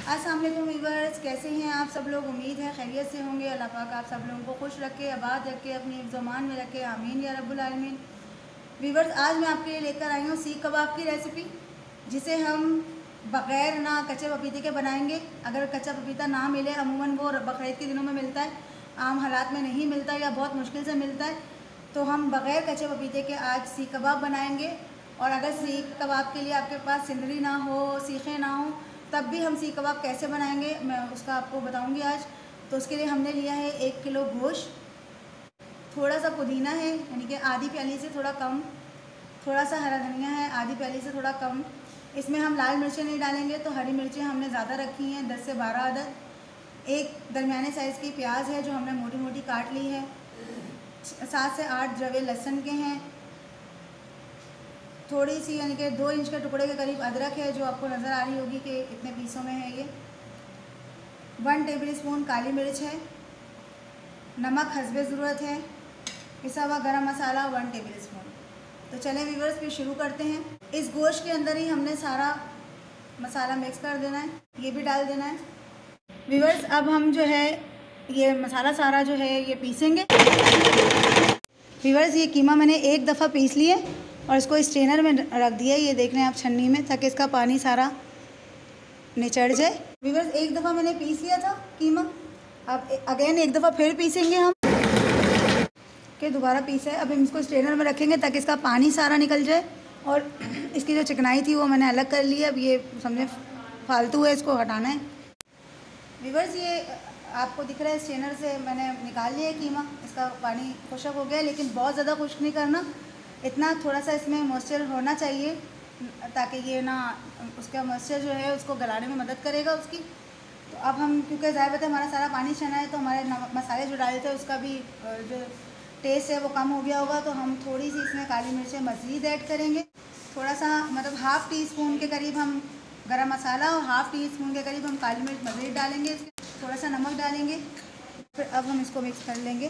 अस्सलाम वालेकुम व्यूअर्स, कैसे हैं आप सब लोग। उम्मीद है खैरियत से होंगे। अल्लाह पाक आप सब लोगों को खुश रखे, आबाद रखे, अपनी ज़ुबान में रखे, आमीन या रब्बुल आलमीन। व्यूअर्स, आज मैं आपके लिए लेकर आई हूँ सीख कबाब की रेसिपी, जिसे हम बग़ैर ना कच्चे पपीते के बनाएंगे। अगर कच्चा पपीता ना मिले, अमूमन वो बकरीद के दिनों में मिलता है, आम हालात में नहीं मिलता या बहुत मुश्किल से मिलता है, तो हम बग़ैर कच्चे पपीते के आज सीख कबाब बनाएंगे। और अगर सीख कबाब के लिए आपके पास सिंदरी ना हो, सीखें ना हो, तब भी हम सीख कबाब कैसे बनाएंगे मैं उसका आपको बताऊंगी आज। तो उसके लिए हमने लिया है 1 किलो गोश्त, थोड़ा सा पुदीना है यानी कि आधी प्याली से थोड़ा कम, थोड़ा सा हरा धनिया है आधी प्याली से थोड़ा कम। इसमें हम लाल मिर्चें नहीं डालेंगे, तो हरी मिर्चें हमने ज़्यादा रखी हैं, 10 से 12 अदद। एक दरमियाने साइज़ की प्याज है जो हमने मोटी मोटी काट ली है। 7 से 8 जवे लहसुन के हैं। थोड़ी सी यानी कि 2 इंच के टुकड़े के करीब अदरक है, जो आपको नज़र आ रही होगी कि इतने पीसों में है ये। 1 टेबल स्पून काली मिर्च है। नमक हस्बे ज़रूरत है। पिसा हुआ गरम मसाला 1 टेबल स्पून। तो चलें व्यूअर्स, फिर शुरू करते हैं। इस गोश्त के अंदर ही हमने सारा मसाला मिक्स कर देना है, ये भी डाल देना है। व्यूअर्स, अब हम जो है ये मसाला सारा जो है ये पीसेंगे। व्यूअर्स, ये कीमा मैंने एक दफ़ा पीस लिया और इसको स्ट्रेनर में रख दिया, ये देख लें आप छन्नी में, ताकि इसका पानी सारा निचड़ जाए। व्यूअर्स, एक दफ़ा मैंने पीस लिया था कीमा, अब अगेन एक दफ़ा फिर पीसेंगे हम कि दोबारा पीसे। अब हम इसको स्ट्रेनर में रखेंगे ताकि इसका पानी सारा निकल जाए, और इसकी जो चिकनाई थी वो मैंने अलग कर ली है। अब ये समझे फालतू है, इसको हटाना है। व्यूअर्स, ये आपको दिख रहा है स्ट्रेनर से मैंने निकाल लिया है कीमा, इसका पानी खुश्क हो गया, लेकिन बहुत ज़्यादा खुश्क नहीं करना, इतना थोड़ा सा इसमें मॉइस्चर होना चाहिए, ताकि ये ना उसका मॉइस्चर जो है उसको गलाने में मदद करेगा उसकी। तो अब हम, क्योंकि ज़ाहिर बात है हमारा सारा पानी छना है, तो हमारे मसाले जो डाले थे उसका भी जो टेस्ट है वो कम हो गया होगा, तो हम थोड़ी सी इसमें काली मिर्चें मज़ीद ऐड करेंगे। थोड़ा सा मतलब ½ टी स्पून के करीब हम गरम मसाला और ½ टी स्पून के करीब हम काली मिर्च मज़ीद डालेंगे। थोड़ा सा नमक डालेंगे। फिर अब हम इसको मिक्स कर लेंगे,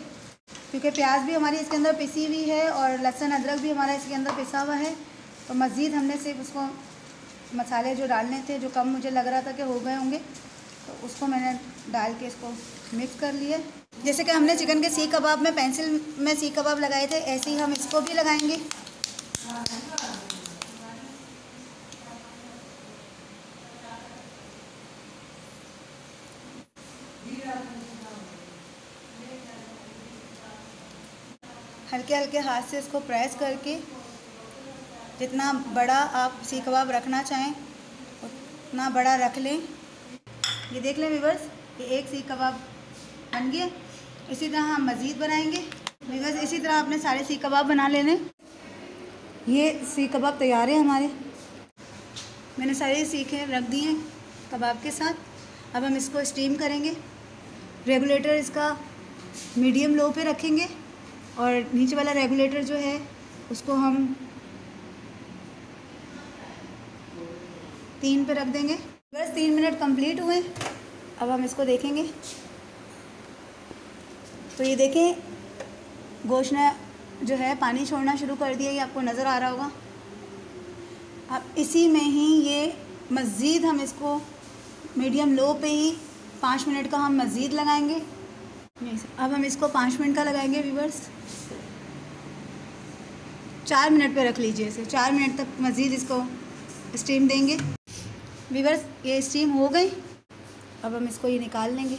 क्योंकि प्याज भी हमारी इसके अंदर पिसी हुई है और लहसुन अदरक भी हमारा इसके अंदर पिसा हुआ है। तो मज़ीद हमने सिर्फ उसको मसाले जो डालने थे, जो कम मुझे लग रहा था कि हो गए होंगे, तो उसको मैंने डाल के इसको मिक्स कर लिया। जैसे कि हमने चिकन के सीख कबाब में पेंसिल में सीख कबाब लगाए थे, ऐसे ही हम इसको भी लगाएंगे। हल्के हल्के हाथ से इसको प्रेस करके, जितना बड़ा आप सीख कबाब रखना चाहें उतना बड़ा रख लें। ये देख लें व्यूअर्स, ये एक सीख कबाब बन गया। इसी तरह हम मज़ीद बनाएंगे। व्यूअर्स, इसी तरह आपने सारे सीख कबाब बना लेने। ये सीख कबाब तैयार है हमारे, मैंने सारे सीखें रख दी हैं कबाब के साथ। अब हम इसको स्टीम करेंगे। रेगुलेटर इसका मीडियम लो पे रखेंगे, और नीचे वाला रेगुलेटर जो है उसको हम 3 पे रख देंगे। बस 3 मिनट कंप्लीट हुए। अब हम इसको देखेंगे, तो ये देखें गोश्त ने जो है पानी छोड़ना शुरू कर दिया, ये आपको नज़र आ रहा होगा। अब इसी में ही ये मज़ीद हम इसको मीडियम लो पे ही 5 मिनट का हम मज़ीद लगाएंगे। अब हम इसको 5 मिनट का लगाएंगे व्यूअर्स। 4 मिनट पे रख लीजिए इसे, 4 मिनट तक मज़ीद इसको स्टीम देंगे। व्यूअर्स, ये स्टीम हो गई। अब हम इसको ये निकाल लेंगे।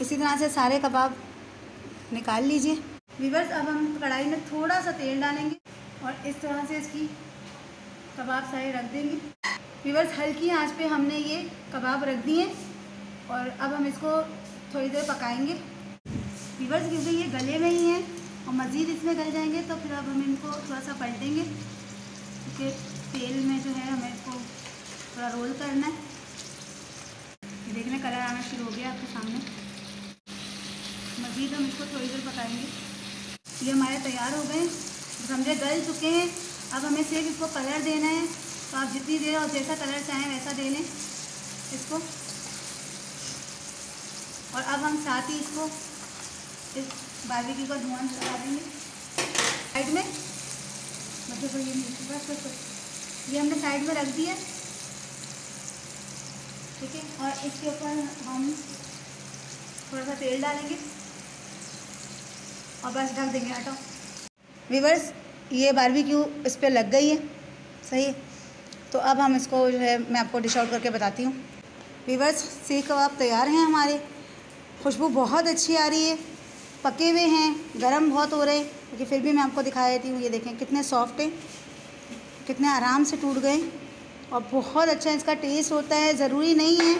इसी तरह से सारे कबाब निकाल लीजिए। व्यूअर्स, अब हम कढ़ाई में थोड़ा सा तेल डालेंगे और इस तरह से इसकी कबाब सारे रख देंगे। व्यूअर्स, हल्की आंच पे हमने ये कबाब रख दिए, और अब हम इसको थोड़ी देर पकाएंगे। व्यूअर्स, क्योंकि ये गले में ही हैं और मज़ीद इसमें गल जाएंगे, तो फिर अब हम इनको थोड़ा सा पलटेंगे, क्योंकि तेल में जो है हमें इसको थोड़ा रोल करना है। ये देखने कलर आना शुरू हो गया आपके सामने। मज़ीद हम इसको थोड़ी देर पकाएंगे। ये हमारे तैयार हो गए, समझे गल चुके हैं। अब हमें सिर्फ इसको कलर देना है, तो आप जितनी देर और जैसा कलर चाहें वैसा दे लें इसको। और अब हम साथ ही इसको इस बारबेक्यू का धुआं चला देंगे साइड में। मतलब ये हमने साइड में रख दिया। ठीक है। और इसके ऊपर हम थोड़ा सा तेल डालेंगे और बस ढक देंगे। हटाओ व्यूअर्स, ये बारबेक्यू इस पर लग गई है, सही है। तो अब हम इसको जो है मैं आपको डिश आउट करके बताती हूँ। व्यूअर्स, सीख कबाब तैयार हैं हमारे। खुशबू बहुत अच्छी आ रही है, पके हुए हैं, गरम बहुत हो रहे हैं, लेकिन फिर भी मैं आपको दिखा देती हूँ। ये देखें कितने सॉफ्ट हैं, कितने आराम से टूट गए और बहुत अच्छा इसका टेस्ट होता है। ज़रूरी नहीं है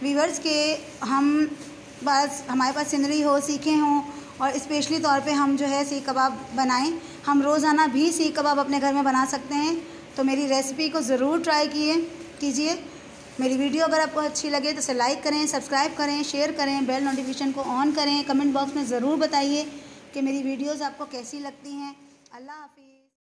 व्यूअर्स के हमारे पास सिनरी हो, सीखे हों और स्पेशली तौर पे हम जो है सीख कबाब बनाएं। हम रोज़ाना भी सीख कबाब अपने घर में बना सकते हैं। तो मेरी रेसिपी को ज़रूर ट्राई कीजिए। मेरी वीडियो अगर आपको अच्छी लगे तो इसे लाइक करें, सब्सक्राइब करें, शेयर करें, बेल नोटिफिकेशन को ऑन करें। कमेंट बॉक्स में ज़रूर बताइए कि मेरी वीडियोज़ आपको कैसी लगती हैं। अल्लाह हाफ़िज़।